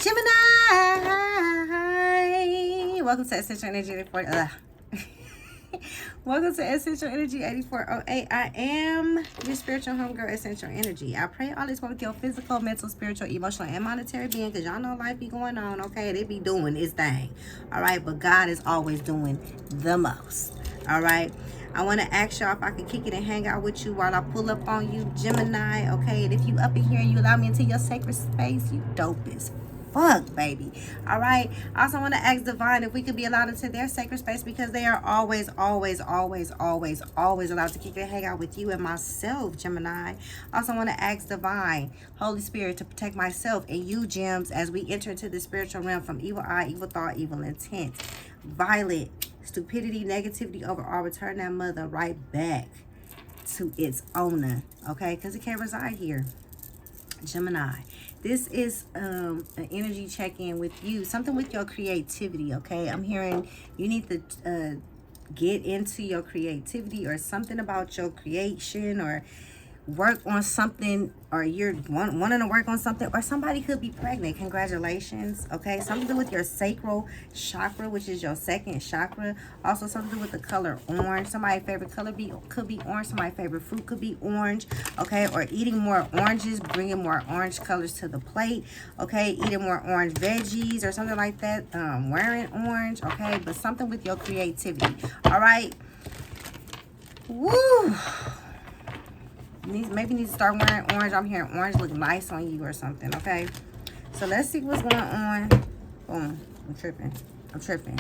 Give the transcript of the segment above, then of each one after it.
Gemini, welcome to Essential Energy 84. Welcome to Essential Energy 8408. I am your spiritual homegirl, Essential Energy. I pray all is well with your physical, mental, spiritual, emotional, and monetary being, because y'all know life be going on, okay? They be doing its thing, all right? But God is always doing the most, all right? I want to ask y'all if I can kick it and hang out with you while I pull up on you, Gemini, okay? And if you up in here and you allow me into your sacred space, you dope as fuck, baby. All right. I also want to ask Divine if we could be allowed into their sacred space, because they are always allowed to kick it and hang out with you and myself, Gemini. I also want to ask Divine, Holy Spirit, to protect myself and you, Gems, as we enter into the spiritual realm from evil eye, evil thought, evil intent, violent stupidity, negativity overall. Return that mother right back to its owner, okay? Because it can't reside here, Gemini. This is an energy check-in with you, something with your creativity, okay? I'm hearing you need to get into your creativity, or something about your creation, or work on something, or you're wanting to work on something, or somebody could be pregnant. Congratulations, okay? Something to do with your sacral chakra, which is your second chakra. Also something to do with the color orange. Somebody's favorite color could be orange. Somebody's favorite fruit could be orange, okay? Or eating more oranges, bringing more orange colors to the plate, okay? Eating more orange veggies or something like that. Wearing orange, okay? But something with your creativity, all right? Woo! Maybe need to start wearing orange. I'm hearing orange look nice on you or something, okay? So let's see what's going on. Boom. I'm tripping. I'm slipping.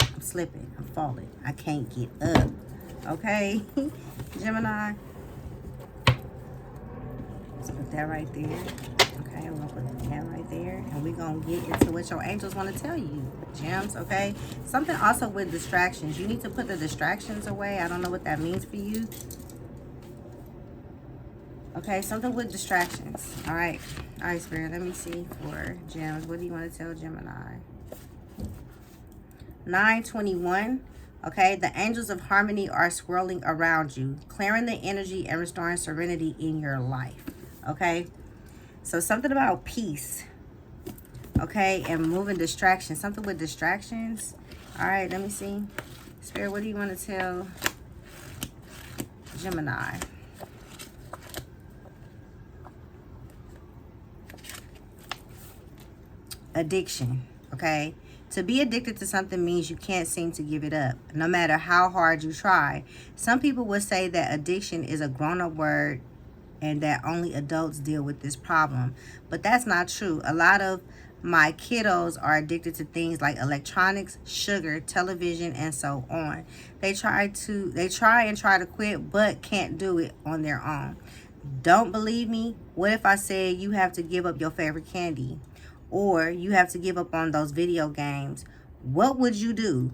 I'm falling. I can't get up, okay? Gemini. Let's put that right there. Okay, we're going to put that right there. And we're going to get into what your angels want to tell you, Gems, okay? Something also with distractions. You need to put the distractions away. I don't know what that means for you. Okay, something with distractions. All right, Spirit, let me see for Gems. What do you want to tell Gemini? 9:21. Okay, the angels of harmony are swirling around you, clearing the energy and restoring serenity in your life. Okay, so something about peace. Okay, and moving distractions. Something with distractions. All right, let me see. Spirit, what do you want to tell Gemini? Addiction, okay? To be addicted to something means you can't seem to give it up, no matter how hard you try. Some people would say that addiction is a grown-up word and that only adults deal with this problem. But that's not true. A lot of my kiddos are addicted to things like electronics, sugar, television, and so on. They try to quit, but can't do it on their own. Don't believe me? What if I said you have to give up your favorite candy? Or you have to give up on those video games? What would you do?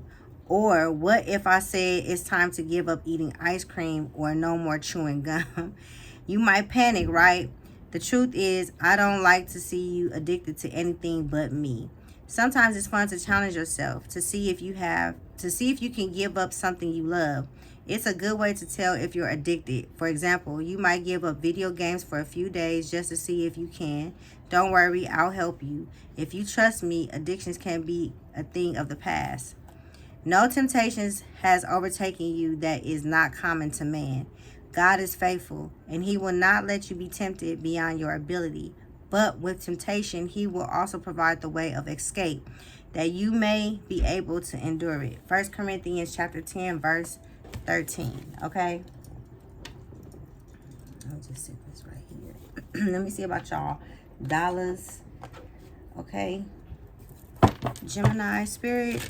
Or what if I said it's time to give up eating ice cream or no more chewing gum? You might panic, right? The truth is, I don't like to see you addicted to anything but me. Sometimes it's fun to challenge yourself to see if you can give up something you love. It's a good way to tell if you're addicted. For example, you might give up video games for a few days just to see if you can. Don't worry, I'll help you. If you trust me, addictions can be a thing of the past. No temptations has overtaken you that is not common to man. God is faithful, and he will not let you be tempted beyond your ability. But with temptation, he will also provide the way of escape, that you may be able to endure it. 1 Corinthians chapter 10, verse 13, okay? I'll just sit this right here. Let me see about y'all. Dollars, okay? Gemini, Spirit,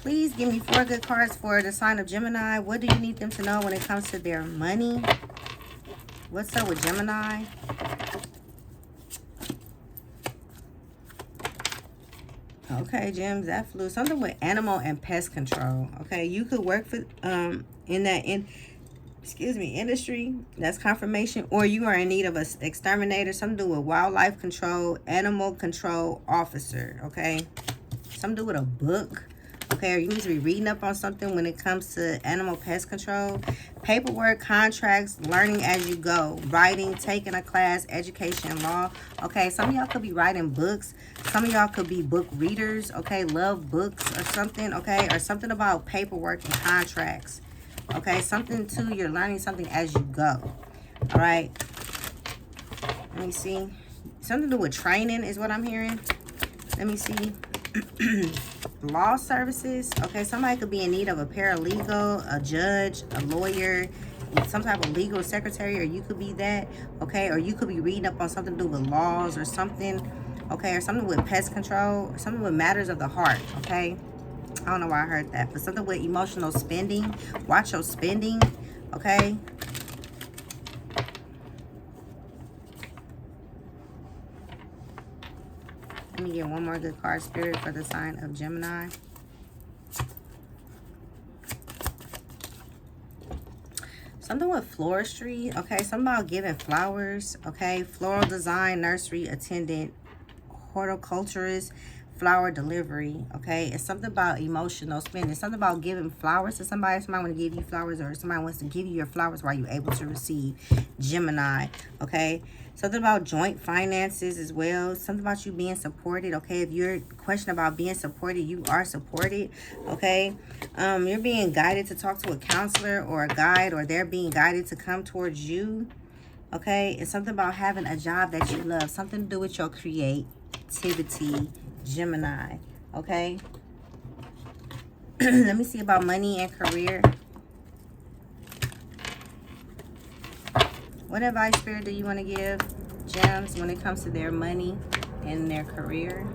please give me 4 good cards for the sign of Gemini. What do you need them to know when it comes to their money? What's up with Gemini? Okay, Gems, that flew. Something with animal and pest control. Okay, you could work for industry. That's confirmation. Or you are in need of an exterminator. Something to do with wildlife control, animal control officer. Okay, something to do with a book. Okay, or you need to be reading up on something when it comes to animal pest control. Paperwork, contracts, learning as you go. Writing, taking a class, education, law. Okay, some of y'all could be writing books. Some of y'all could be book readers. Okay, love books or something. Okay, or something about paperwork and contracts. Okay, something too, you're learning something as you go. All right, let me see. Something to do with training is what I'm hearing. Let me see. Law services. Okay, somebody could be in need of a paralegal, a judge, a lawyer, some type of legal secretary, or you could be that. Okay, or you could be reading up on something to do with laws or something. Okay, or something with pest control, or something with matters of the heart. Okay, I don't know why I heard that, but something with emotional spending. Watch your spending. Okay. Let me get one more good card, Spirit, for the sign of Gemini. Something with floristry, okay? Something about giving flowers, okay? Floral design, nursery attendant, horticulturist, flower delivery, okay? It's something about emotional spending. It's something about giving flowers to somebody. Somebody want to give you flowers, or somebody wants to give you your flowers while you're able to receive. Gemini, okay? Something about joint finances as well. Something about you being supported, okay? If you're questioning about being supported, you are supported, okay? You're being guided to talk to a counselor or a guide, or they're being guided to come towards you, okay? It's something about having a job that you love. Something to do with your creativity, Gemini, okay? Let me see about money and career. What advice, Spirit, do you want to give gems when it comes to their money and their career?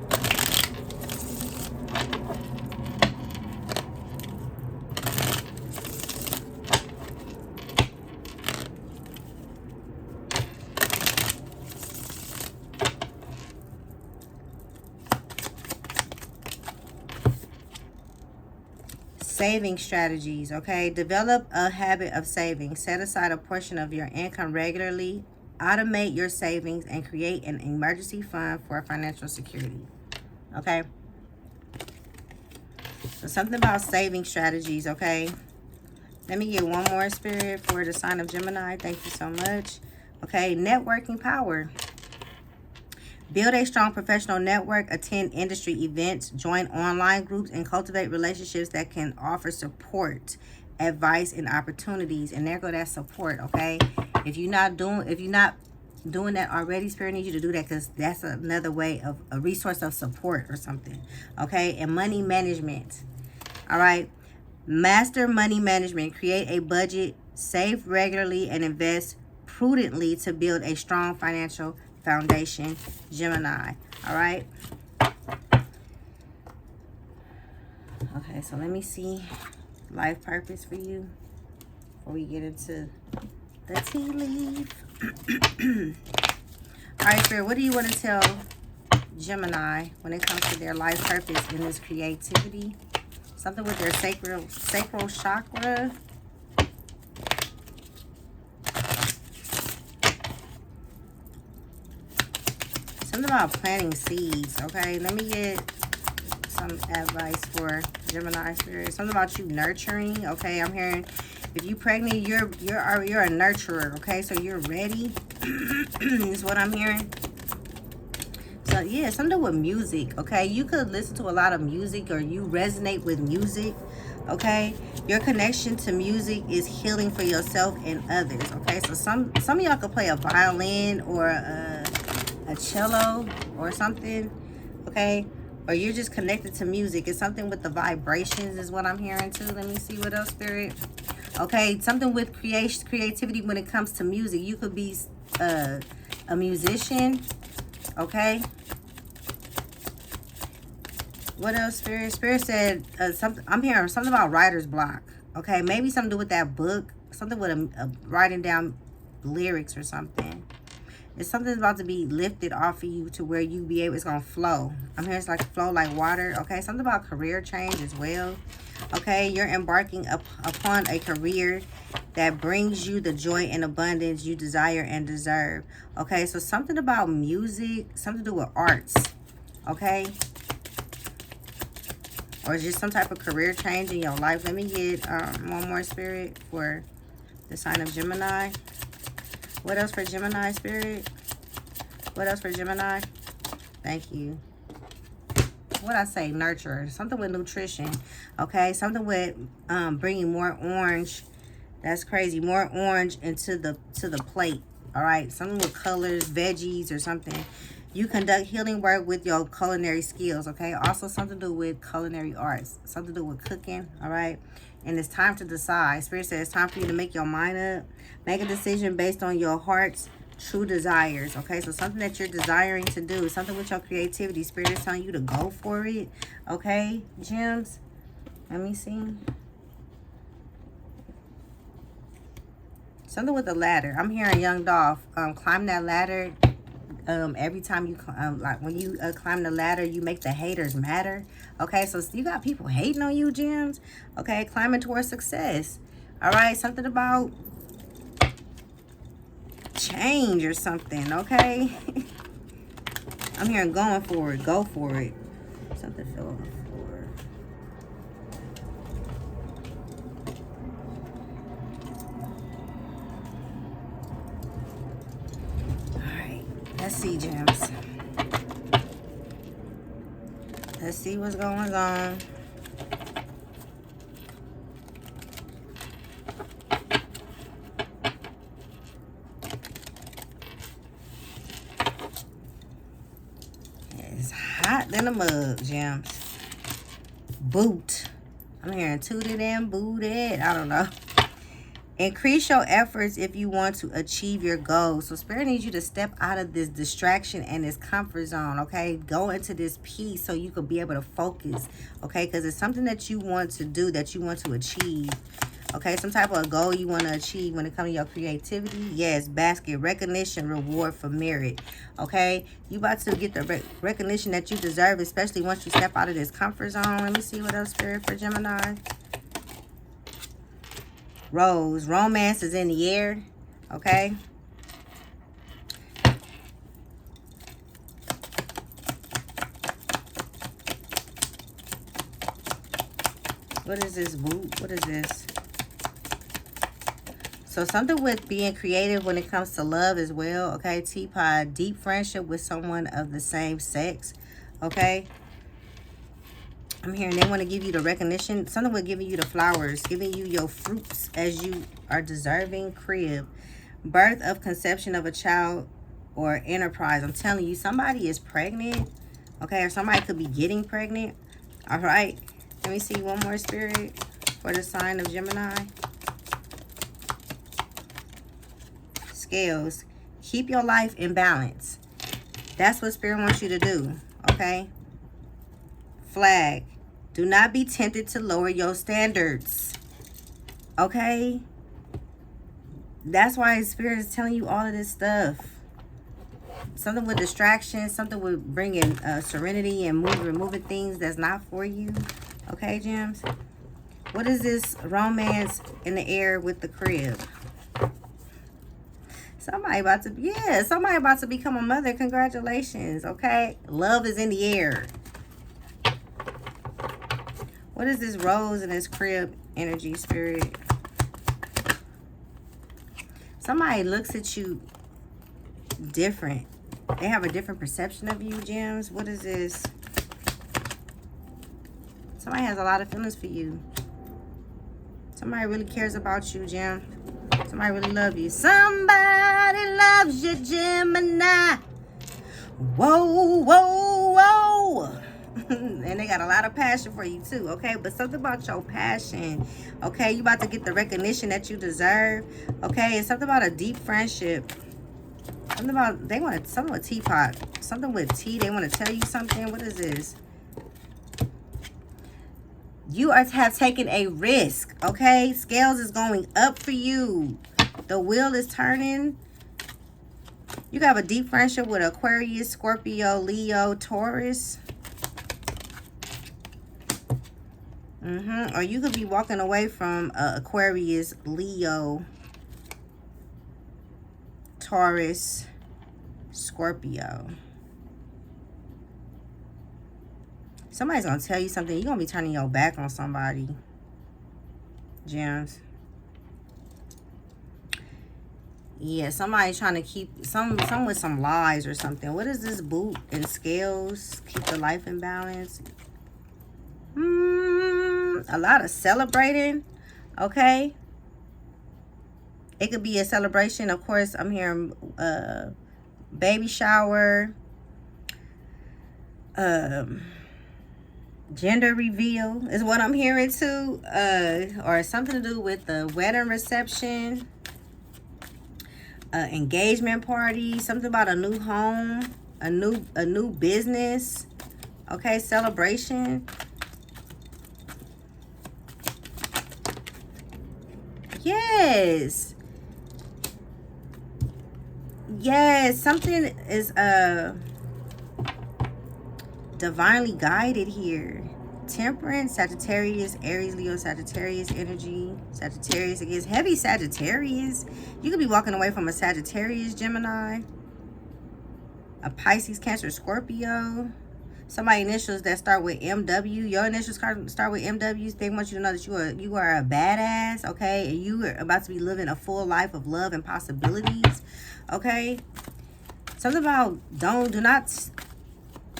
Saving strategies, okay? Develop a habit of saving. Set aside a portion of your income regularly. Automate your savings and create an emergency fund for financial security, okay? So something about saving strategies, okay? Let me get one more, Spirit, for the sign of Gemini. Thank you so much. Okay, networking power. Build a strong professional network, attend industry events, join online groups, and cultivate relationships that can offer support, advice, and opportunities. And there go that support, okay? If you're not doing that already, Spirit needs you to do that, because that's another way of a resource of support or something, okay? And money management, all right? Master money management. Create a budget, save regularly, and invest prudently to build a strong financial foundation, Gemini. All right. Okay, so let me see life purpose for you before we get into the tea leaf. All right, Spirit, what do you want to tell Gemini when it comes to their life purpose in this creativity? Something with their sacral chakra. Something about planting seeds, okay? Let me get some advice for Gemini, Spirit. Something about you nurturing, okay? I'm hearing if you pregnant, you're a nurturer, okay? So you're ready. Is what I'm hearing. So yeah, something with music, okay? You could listen to a lot of music, or you resonate with music, okay? Your connection to music is healing for yourself and others, okay? So some of y'all could play a violin or a cello or something, okay? Or you're just connected to music. It's something with the vibrations is what I'm hearing too. Let me see what else, Spirit. Okay, something with creativity when it comes to music. You could be a musician, okay? What else, Spirit? Spirit said something. I'm hearing something about writer's block, okay? Maybe something to do with that book. Something with a writing down lyrics or something. It's something about to be lifted off of you to where you be able, it's going to flow. I'm hearing it's like flow like water, okay? Something about career change as well, okay? You're embarking upon a career that brings you the joy and abundance you desire and deserve, okay? So something about music, something to do with arts, okay? or just some type of career change in your life. Let me get one more, Spirit, for the sign of Gemini. What else for Gemini, Spirit? What else for Gemini? Thank you. What I say, nurture. Something with nutrition, okay? Something with bringing more orange. That's crazy. More orange into the plate, all right? Something with colors, veggies, or something. You conduct healing work with your culinary skills, okay? Also something to do with culinary arts, something to do with cooking, all right? And it's time to decide. Spirit says it's time for you to make your mind up. Make a decision based on your heart's true desires, okay? So something that you're desiring to do, something with your creativity. Spirit is telling you to go for it, okay, gems? Let me see. Something with the ladder. I'm hearing Young Dolph. Climb that ladder. Every time you like when you climb the ladder, you make the haters matter, okay? So you got people hating on you, gems, okay? Climbing towards success, all right? Something about change or something, okay? I'm hearing going for it. Go for it. Something fell on the floor. All right, let's see, gems. Let's see what's going on. It's hot than a mug, gems. Boot. I'm hearing tooted and booted. I don't know. Increase your efforts if you want to achieve your goals. So Spirit needs you to step out of this distraction and this comfort zone, okay? Go into this peace so you can be able to focus, okay? Because it's something that you want to do, that you want to achieve, okay? Some type of goal you want to achieve when it comes to your creativity. Yes, basket, recognition, reward for merit, okay? You about to get the recognition that you deserve, especially once you step out of this comfort zone. Let me see what else, Spirit, for Gemini. Rose, romance is in the air, okay? What is this, boo? What is this? So something with being creative when it comes to love as well, okay? Teapot, deep friendship with someone of the same sex, okay? I'm hearing they want to give you the recognition. Something with giving you the flowers, giving you your fruits as you are deserving. Crib. Birth of conception of a child or enterprise. I'm telling you, somebody is pregnant, okay? Or somebody could be getting pregnant, all right? Let me see one more, Spirit, for the sign of Gemini. Scales. Keep your life in balance. That's what Spirit wants you to do, okay? Flag. Do not be tempted to lower your standards, okay? That's why Spirit is telling you all of this stuff. Something with distraction, something with bringing serenity and removing things that's not for you, okay, gems? What is this romance in the air with the crib? Somebody about to become a mother. Congratulations, okay? Love is in the air. What is this rose in this crib energy, Spirit? Somebody looks at you different. They have a different perception of you, gems. What is this? Somebody has a lot of feelings for you. Somebody really cares about you, gem. Somebody really loves you. Somebody loves you, Gemini. Whoa, whoa, whoa. And they got a lot of passion for you too, okay? But something about your passion, okay? You about to get the recognition that you deserve, okay? And something about a deep friendship. Something about, something with teapot. Something with tea, they want to tell you something. What is this? You have taken a risk, okay? Scales is going up for you. The wheel is turning. You have a deep friendship with Aquarius, Scorpio, Leo, Taurus. Or you could be walking away from Aquarius, Leo, Taurus, Scorpio. Somebody's going to tell you something. You're going to be turning your back on somebody. Gems. Yeah, somebody trying to keep some with some lies or something. What is this? Boot and scales. Keep the life in balance. A lot of celebrating. Okay. It could be a celebration. Of course, I'm hearing baby shower. Gender reveal is what I'm hearing too. Or something to do with the wedding reception. Engagement party, something about a new home, a new business. Okay, celebration. Yes. Yes, something is divinely guided here. Temperance, Sagittarius, Aries, Leo, Sagittarius energy. Sagittarius against heavy Sagittarius. You could be walking away from a Sagittarius, Gemini. A Pisces, Cancer, Scorpio. Somebody initials that start with MW. Your initials start with MWs. They want you to know that you are a badass, okay? And you are about to be living a full life of love and possibilities, okay? Something about do not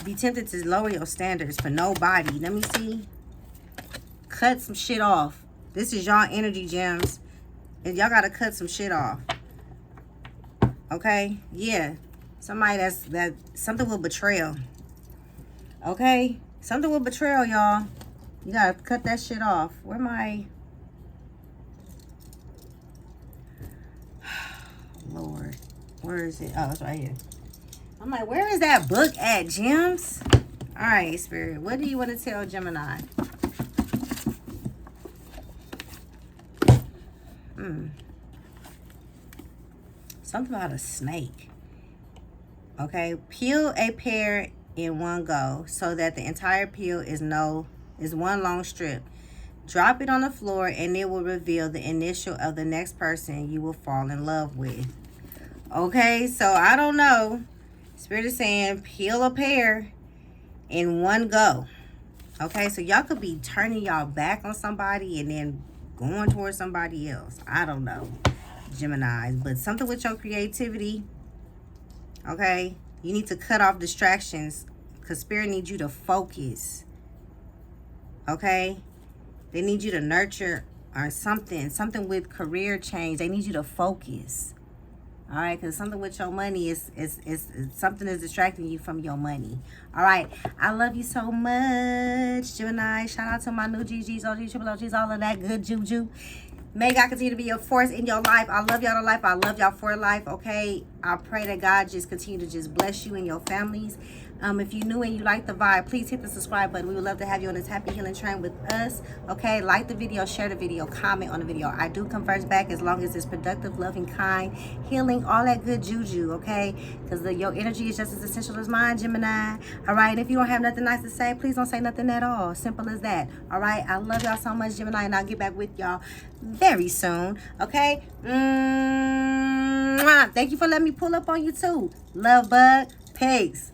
be tempted to lower your standards for nobody. Let me see. Cut some shit off. This is y'all energy, gems. And y'all gotta cut some shit off. Okay? Yeah. Somebody that something with betrayal. Okay? Something with betrayal, y'all. You gotta cut that shit off. Where my Lord. Where is it? Oh, it's right here. I'm like, where is that book at, gems? All right, Spirit. What do you want to tell Gemini? Something about a snake. Okay. Peel a pear in one go so that the entire peel is one long strip. Drop it on the floor and it will reveal the initial of the next person you will fall in love with. Okay, so I don't know. Spirit is saying peel a pear in one go. Okay, so y'all could be turning y'all back on somebody and then going towards somebody else. I don't know, Geminis, but something with your creativity. Okay, you need to cut off distractions because Spirit needs you to focus. Okay, they need you to nurture or something with career change. They need you to focus. All right, because something with your money is something is distracting you from your money. All right, I love you so much, Gemini. Shout out to my new GGs, OGs, triple OGs, all of that good juju. May God continue to be a force in your life. I love y'all to life. I love y'all for life, okay? I pray that God just continue to just bless you and your families. If you're new and you like the vibe, please hit the subscribe button. We would love to have you on this happy healing train with us. Okay, like the video, share the video, comment on the video. I do converse back as long as it's productive, loving, kind, healing, all that good juju. Okay, because your energy is just as essential as mine, Gemini. All right, if you don't have nothing nice to say, please don't say nothing at all. Simple as that. All right, I love y'all so much, Gemini, and I'll get back with y'all very soon. Okay, thank you for letting me pull up on you too. Love bug, peace.